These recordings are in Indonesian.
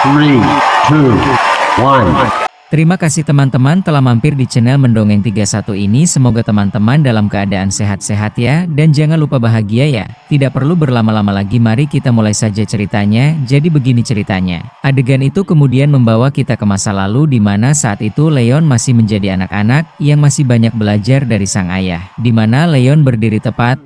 3, 2, 1. Terima kasih teman-teman telah mampir di channel Mendongeng 31 ini. Semoga teman-teman dalam keadaan sehat-sehat ya. Dan jangan lupa bahagia ya. Tidak perlu berlama-lama lagi, mari kita mulai saja ceritanya. Jadi begini ceritanya. Adegan itu kemudian membawa kita ke masa lalu di mana saat itu Leon masih menjadi anak-anak yang masih banyak belajar dari sang ayah. Di mana Leon berdiri tepat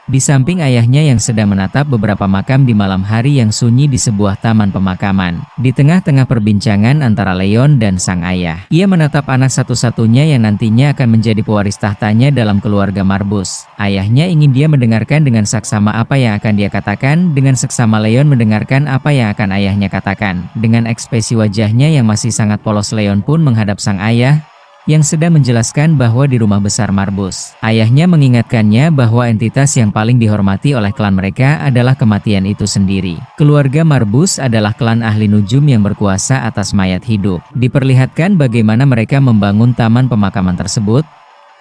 di samping ayahnya yang sedang menatap beberapa makam di malam hari yang sunyi di sebuah taman pemakaman. Di tengah-tengah perbincangan antara Leon dan sang ayah, ia menatap anak satu-satunya yang nantinya akan menjadi pewaris tahtanya dalam keluarga Marbus. Ayahnya ingin dia mendengarkan dengan saksama apa yang akan dia katakan. Dengan seksama Leon mendengarkan apa yang akan ayahnya katakan. Dengan ekspresi wajahnya yang masih sangat polos, Leon pun menghadap sang ayah yang sedang menjelaskan bahwa di rumah besar Marbus, ayahnya mengingatkannya bahwa entitas yang paling dihormati oleh klan mereka adalah kematian itu sendiri. Keluarga Marbus adalah klan ahli nujum yang berkuasa atas mayat hidup. Diperlihatkan bagaimana mereka membangun taman pemakaman tersebut,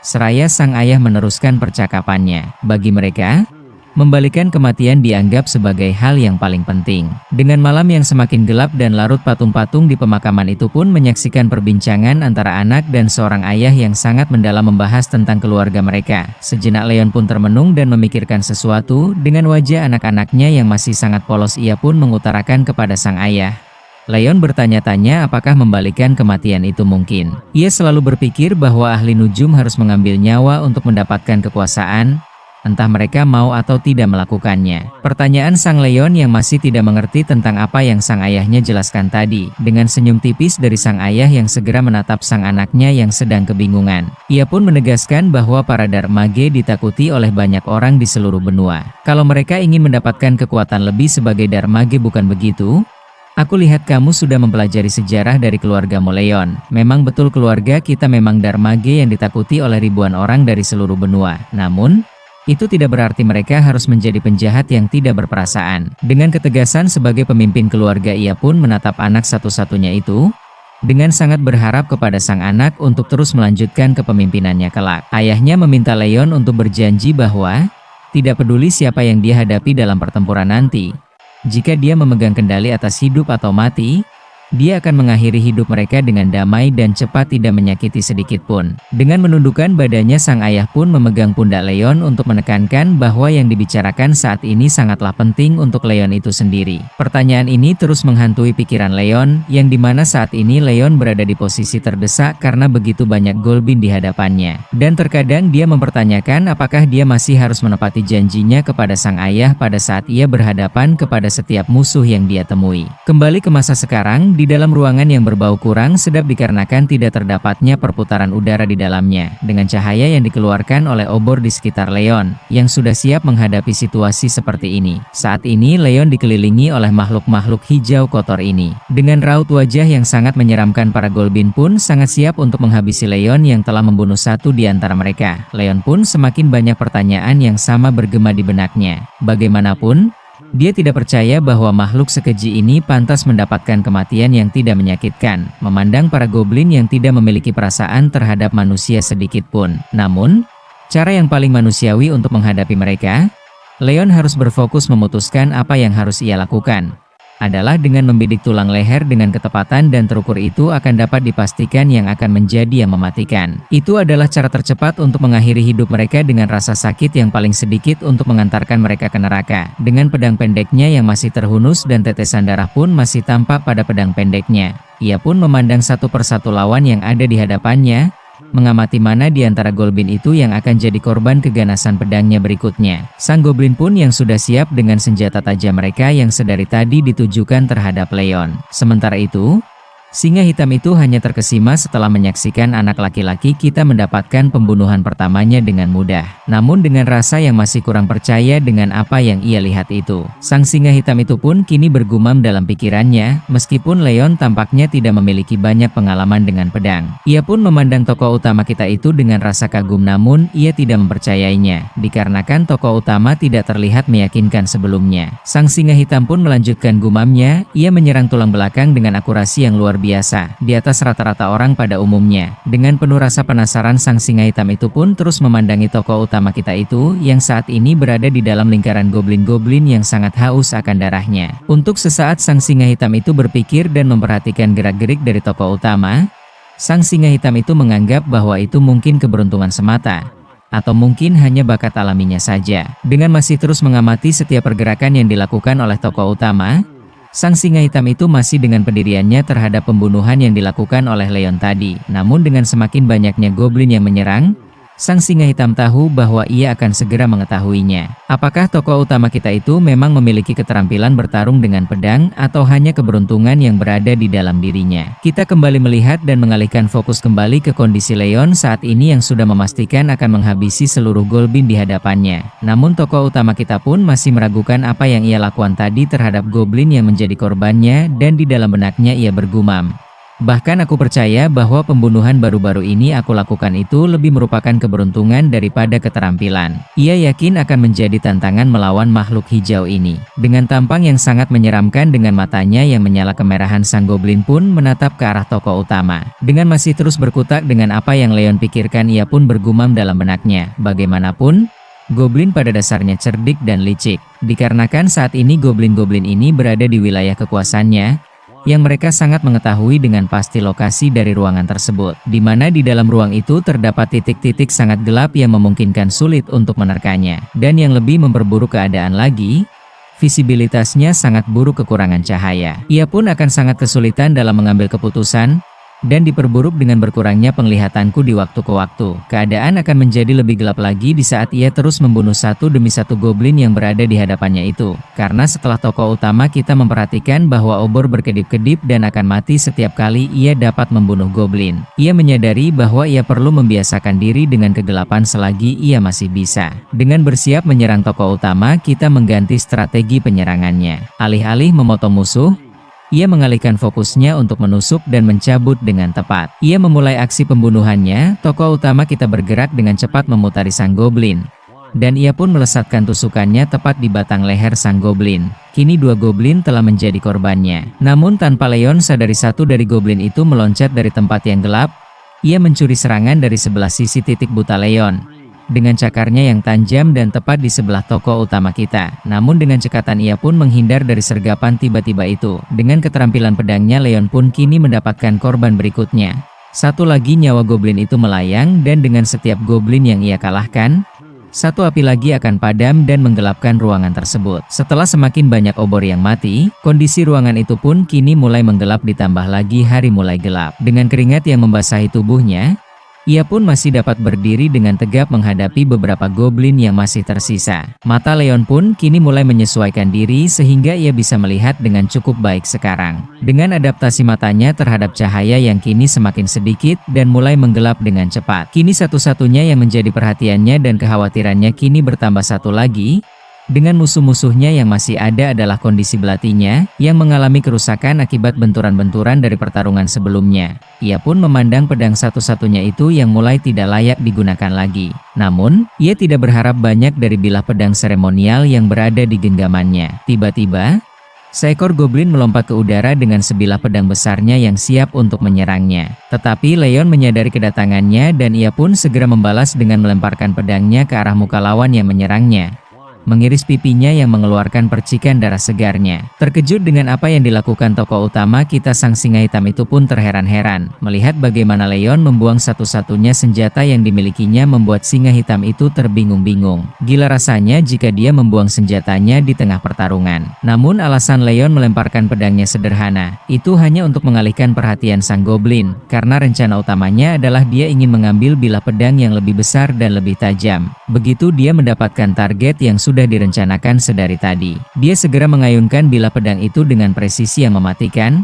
seraya sang ayah meneruskan percakapannya. Bagi mereka, membalikan kematian dianggap sebagai hal yang paling penting. Dengan malam yang semakin gelap dan larut, patung-patung di pemakaman itu pun menyaksikan perbincangan antara anak dan seorang ayah yang sangat mendalam membahas tentang keluarga mereka. Sejenak Leon pun termenung dan memikirkan sesuatu. Dengan wajah anak-anaknya yang masih sangat polos, ia pun mengutarakan kepada sang ayah. Leon bertanya-tanya apakah membalikan kematian itu mungkin. Ia selalu berpikir bahwa ahli nujum harus mengambil nyawa untuk mendapatkan kekuasaan, entah mereka mau atau tidak melakukannya. Pertanyaan sang Leon yang masih tidak mengerti tentang apa yang sang ayahnya jelaskan tadi. Dengan senyum tipis dari sang ayah yang segera menatap sang anaknya yang sedang kebingungan, ia pun menegaskan bahwa para Darmage ditakuti oleh banyak orang di seluruh benua. Kalau mereka ingin mendapatkan kekuatan lebih sebagai Darmage, bukan begitu? Aku lihat kamu sudah mempelajari sejarah dari keluargamu, Leon. Memang betul keluarga kita memang Darmage yang ditakuti oleh ribuan orang dari seluruh benua. Namun, itu tidak berarti mereka harus menjadi penjahat yang tidak berperasaan. Dengan ketegasan sebagai pemimpin keluarga, ia pun menatap anak satu-satunya itu dengan sangat berharap kepada sang anak untuk terus melanjutkan kepemimpinannya kelak. Ayahnya meminta Leon untuk berjanji bahwa tidak peduli siapa yang dia hadapi dalam pertempuran nanti, jika dia memegang kendali atas hidup atau mati, dia akan mengakhiri hidup mereka dengan damai dan cepat, tidak menyakiti sedikit pun. Dengan menundukkan badannya, sang ayah pun memegang pundak Leon untuk menekankan bahwa yang dibicarakan saat ini sangatlah penting untuk Leon itu sendiri. Pertanyaan ini terus menghantui pikiran Leon, yang dimana saat ini Leon berada di posisi terdesak karena begitu banyak Golbin di hadapannya. Dan terkadang dia mempertanyakan apakah dia masih harus menepati janjinya kepada sang ayah pada saat ia berhadapan kepada setiap musuh yang dia temui. Kembali ke masa sekarang, di dalam ruangan yang berbau kurang sedap dikarenakan tidak terdapatnya perputaran udara di dalamnya. Dengan cahaya yang dikeluarkan oleh obor di sekitar Leon, yang sudah siap menghadapi situasi seperti ini. Saat ini Leon dikelilingi oleh makhluk-makhluk hijau kotor ini. Dengan raut wajah yang sangat menyeramkan, para Golbin pun sangat siap untuk menghabisi Leon yang telah membunuh satu di antara mereka. Leon pun semakin banyak pertanyaan yang sama bergema di benaknya. Bagaimanapun, dia tidak percaya bahwa makhluk sekeji ini pantas mendapatkan kematian yang tidak menyakitkan. Memandang para goblin yang tidak memiliki perasaan terhadap manusia sedikit pun. Namun, cara yang paling manusiawi untuk menghadapi mereka, Leon harus berfokus memutuskan apa yang harus ia lakukan adalah dengan membidik tulang leher dengan ketepatan dan terukur. Itu akan dapat dipastikan yang akan menjadi yang mematikan. Itu adalah cara tercepat untuk mengakhiri hidup mereka dengan rasa sakit yang paling sedikit untuk mengantarkan mereka ke neraka. Dengan pedang pendeknya yang masih terhunus dan tetesan darah pun masih tampak pada pedang pendeknya, ia pun memandang satu persatu lawan yang ada di hadapannya, mengamati mana di antara Golbin itu yang akan jadi korban keganasan pedangnya berikutnya. Sang Goblin pun yang sudah siap dengan senjata tajam mereka yang sedari tadi ditujukan terhadap Leon. Sementara itu, singa hitam itu hanya terkesima setelah menyaksikan anak laki-laki kita mendapatkan pembunuhan pertamanya dengan mudah. Namun dengan rasa yang masih kurang percaya dengan apa yang ia lihat itu, sang singa hitam itu pun kini bergumam dalam pikirannya, meskipun Leon tampaknya tidak memiliki banyak pengalaman dengan pedang. Ia pun memandang tokoh utama kita itu dengan rasa kagum, namun ia tidak mempercayainya, dikarenakan tokoh utama tidak terlihat meyakinkan sebelumnya. Sang singa hitam pun melanjutkan gumamnya, ia menyerang tulang belakang dengan akurasi yang luar biasa biasa, di atas rata-rata orang pada umumnya. Dengan penuh rasa penasaran, sang singa hitam itu pun terus memandangi tokoh utama kita itu, yang saat ini berada di dalam lingkaran goblin-goblin yang sangat haus akan darahnya. Untuk sesaat sang singa hitam itu berpikir dan memperhatikan gerak-gerik dari tokoh utama. Sang singa hitam itu menganggap bahwa itu mungkin keberuntungan semata, atau mungkin hanya bakat alaminya saja. Dengan masih terus mengamati setiap pergerakan yang dilakukan oleh tokoh utama, sang singa hitam itu masih dengan pendiriannya terhadap pembunuhan yang dilakukan oleh Leon tadi. Namun dengan semakin banyaknya goblin yang menyerang, sang singa hitam tahu bahwa ia akan segera mengetahuinya. Apakah tokoh utama kita itu memang memiliki keterampilan bertarung dengan pedang atau hanya keberuntungan yang berada di dalam dirinya? Kita kembali melihat dan mengalihkan fokus kembali ke kondisi Leon saat ini yang sudah memastikan akan menghabisi seluruh goblin di hadapannya. Namun tokoh utama kita pun masih meragukan apa yang ia lakukan tadi terhadap goblin yang menjadi korbannya, dan di dalam benaknya ia bergumam. Bahkan aku percaya bahwa pembunuhan baru-baru ini aku lakukan itu lebih merupakan keberuntungan daripada keterampilan. Ia yakin akan menjadi tantangan melawan makhluk hijau ini. Dengan tampang yang sangat menyeramkan dengan matanya yang menyala kemerahan, sang goblin pun menatap ke arah tokoh utama. Dengan masih terus berkutat dengan apa yang Leon pikirkan, ia pun bergumam dalam benaknya. Bagaimanapun, goblin pada dasarnya cerdik dan licik. Dikarenakan saat ini goblin-goblin ini berada di wilayah kekuasaannya, yang mereka sangat mengetahui dengan pasti lokasi dari ruangan tersebut, di mana di dalam ruang itu terdapat titik-titik sangat gelap yang memungkinkan sulit untuk menerkanya. Dan yang lebih memperburuk keadaan lagi, visibilitasnya sangat buruk, kekurangan cahaya. Ia pun akan sangat kesulitan dalam mengambil keputusan, dan diperburuk dengan berkurangnya penglihatanku di waktu ke waktu. Keadaan akan menjadi lebih gelap lagi di saat ia terus membunuh satu demi satu goblin yang berada di hadapannya itu. Karena setelah tokoh utama kita memperhatikan bahwa obor berkedip-kedip dan akan mati setiap kali ia dapat membunuh goblin, ia menyadari bahwa ia perlu membiasakan diri dengan kegelapan selagi ia masih bisa. Dengan bersiap menyerang tokoh utama, kita mengganti strategi penyerangannya. Alih-alih memotong musuh, ia mengalihkan fokusnya untuk menusuk dan mencabut dengan tepat. Ia memulai aksi pembunuhannya. Tokoh utama kita bergerak dengan cepat memutari sang goblin, dan ia pun melesatkan tusukannya tepat di batang leher sang goblin. Kini dua goblin telah menjadi korbannya. Namun tanpa Leon sadari, satu dari goblin itu meloncat dari tempat yang gelap. Ia mencuri serangan dari sebelah sisi titik buta Leon, dengan cakarnya yang tajam dan tepat di sebelah tokoh utama kita. Namun dengan cekatan ia pun menghindar dari sergapan tiba-tiba itu. Dengan keterampilan pedangnya, Leon pun kini mendapatkan korban berikutnya. Satu lagi nyawa goblin itu melayang, dan dengan setiap goblin yang ia kalahkan, satu api lagi akan padam dan menggelapkan ruangan tersebut. Setelah semakin banyak obor yang mati, kondisi ruangan itu pun kini mulai menggelap, ditambah lagi hari mulai gelap. Dengan keringat yang membasahi tubuhnya, ia pun masih dapat berdiri dengan tegap menghadapi beberapa goblin yang masih tersisa. Mata Leon pun kini mulai menyesuaikan diri sehingga ia bisa melihat dengan cukup baik sekarang. Dengan adaptasi matanya terhadap cahaya yang kini semakin sedikit dan mulai menggelap dengan cepat, kini satu-satunya yang menjadi perhatiannya dan kekhawatirannya kini bertambah satu lagi. Dengan musuh-musuhnya yang masih ada adalah kondisi belatinya yang mengalami kerusakan akibat benturan-benturan dari pertarungan sebelumnya. Ia pun memandang pedang satu-satunya itu yang mulai tidak layak digunakan lagi. Namun, ia tidak berharap banyak dari bilah pedang seremonial yang berada di genggamannya. Tiba-tiba, seekor goblin melompat ke udara dengan sebilah pedang besarnya yang siap untuk menyerangnya. Tetapi Leon menyadari kedatangannya dan ia pun segera membalas dengan melemparkan pedangnya ke arah muka lawan yang menyerangnya, mengiris pipinya yang mengeluarkan percikan darah segarnya. Terkejut dengan apa yang dilakukan tokoh utama kita, sang singa hitam itu pun terheran-heran. Melihat bagaimana Leon membuang satu-satunya senjata yang dimilikinya membuat singa hitam itu terbingung-bingung. Gila rasanya jika dia membuang senjatanya di tengah pertarungan. Namun alasan Leon melemparkan pedangnya sederhana. Itu hanya untuk mengalihkan perhatian sang goblin. Karena rencana utamanya adalah dia ingin mengambil bilah pedang yang lebih besar dan lebih tajam. Begitu dia mendapatkan target yang sudah direncanakan sedari tadi, dia segera mengayunkan bilah pedang itu dengan presisi yang mematikan,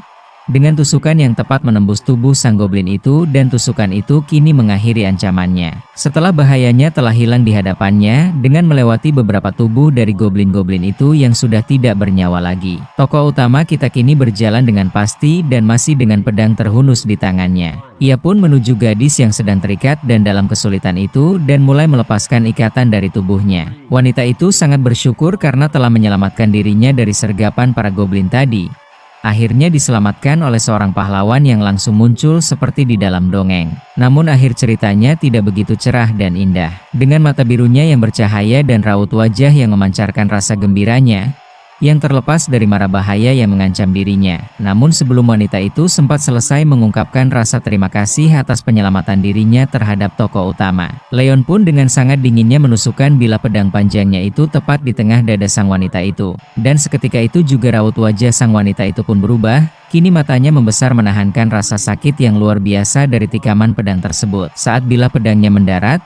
dengan tusukan yang tepat menembus tubuh sang goblin itu, dan tusukan itu kini mengakhiri ancamannya. Setelah bahayanya telah hilang di hadapannya, dengan melewati beberapa tubuh dari goblin-goblin itu yang sudah tidak bernyawa lagi, tokoh utama kita kini berjalan dengan pasti dan masih dengan pedang terhunus di tangannya. Ia pun menuju gadis yang sedang terikat dan dalam kesulitan itu dan mulai melepaskan ikatan dari tubuhnya. Wanita itu sangat bersyukur karena telah menyelamatkan dirinya dari sergapan para goblin tadi. akhirnya diselamatkan oleh seorang pahlawan yang langsung muncul seperti di dalam dongeng. Namun akhir ceritanya tidak begitu cerah dan indah. Dengan mata birunya yang bercahaya dan raut wajah yang memancarkan rasa gembiranya, yang terlepas dari mara bahaya yang mengancam dirinya. Namun sebelum wanita itu sempat selesai mengungkapkan rasa terima kasih atas penyelamatan dirinya terhadap tokoh utama, Leon pun dengan sangat dinginnya menusukkan bilah pedang panjangnya itu tepat di tengah dada sang wanita itu. Dan seketika itu juga raut wajah sang wanita itu pun berubah. Kini matanya membesar menahankan rasa sakit yang luar biasa dari tikaman pedang tersebut. Saat bilah pedangnya mendarat,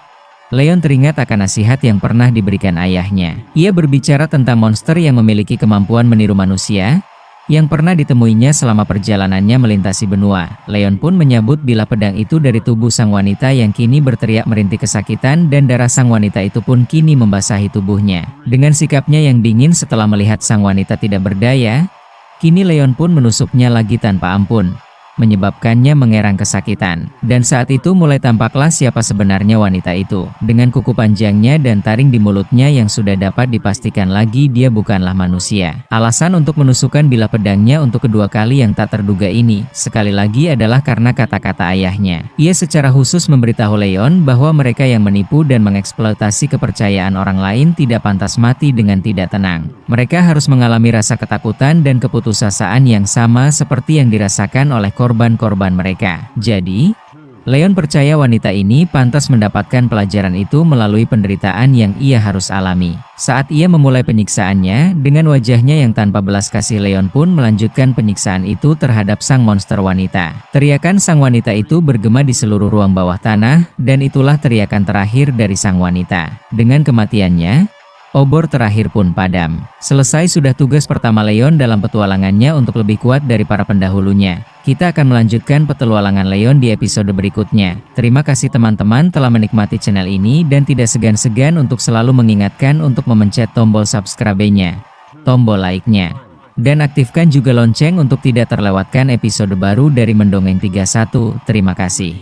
Leon teringat akan nasihat yang pernah diberikan ayahnya. Ia berbicara tentang monster yang memiliki kemampuan meniru manusia, yang pernah ditemuinya selama perjalanannya melintasi benua. Leon pun menyabut bilah pedang itu dari tubuh sang wanita yang kini berteriak merintih kesakitan, dan darah sang wanita itu pun kini membasahi tubuhnya. Dengan sikapnya yang dingin setelah melihat sang wanita tidak berdaya, kini Leon pun menusuknya lagi tanpa ampun, menyebabkannya mengerang kesakitan. Dan saat itu mulai tampaklah siapa sebenarnya wanita itu. Dengan kuku panjangnya dan taring di mulutnya yang sudah dapat dipastikan lagi dia bukanlah manusia. Alasan untuk menusukkan bilah pedangnya untuk kedua kali yang tak terduga ini, sekali lagi adalah karena kata-kata ayahnya. Ia secara khusus memberitahu Leon bahwa mereka yang menipu dan mengeksploitasi kepercayaan orang lain tidak pantas mati dengan tidak tenang. Mereka harus mengalami rasa ketakutan dan keputusasaan yang sama seperti yang dirasakan oleh korban-korban mereka. Jadi, Leon percaya wanita ini pantas mendapatkan pelajaran itu melalui penderitaan yang ia harus alami. Saat ia memulai penyiksaannya, dengan wajahnya yang tanpa belas kasih, Leon pun melanjutkan penyiksaan itu terhadap sang monster wanita. Teriakan sang wanita itu bergema di seluruh ruang bawah tanah, dan itulah teriakan terakhir dari sang wanita. Dengan kematiannya, obor terakhir pun padam. Selesai sudah tugas pertama Leon dalam petualangannya untuk lebih kuat dari para pendahulunya. Kita akan melanjutkan petualangan Leon di episode berikutnya. Terima kasih teman-teman telah menikmati channel ini dan tidak segan-segan untuk selalu mengingatkan untuk memencet tombol subscribe-nya, tombol like-nya, dan aktifkan juga lonceng untuk tidak terlewatkan episode baru dari Mendongeng 31. Terima kasih.